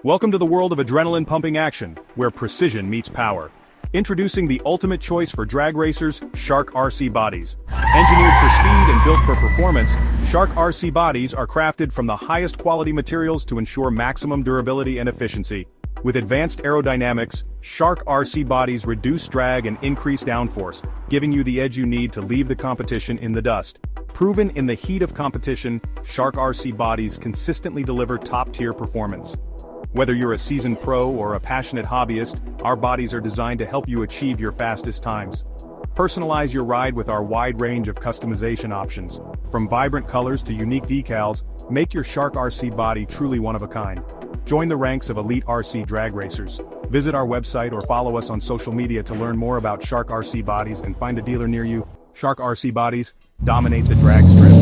Welcome to the world of adrenaline-pumping action, where precision meets power. Introducing the ultimate choice for drag racers, Shark RC bodies. Engineered for speed and built for performance, Shark RC bodies are crafted from the highest quality materials to ensure maximum durability and efficiency. With advanced aerodynamics, Shark RC bodies reduce drag and increase downforce, giving you the edge you need to leave the competition in the dust. Proven in the heat of competition, Shark RC bodies consistently deliver top-tier performance. Whether you're a seasoned pro or a passionate hobbyist, our bodies are designed to help you achieve your fastest times. Personalize your ride with our wide range of customization options. From vibrant colors to unique decals, make your Shark RC body truly one of a kind. Join the ranks of elite RC drag racers. Visit our website or follow us on social media to learn more about Shark RC bodies and find a dealer near you. Shark RC bodies, dominate the drag strip.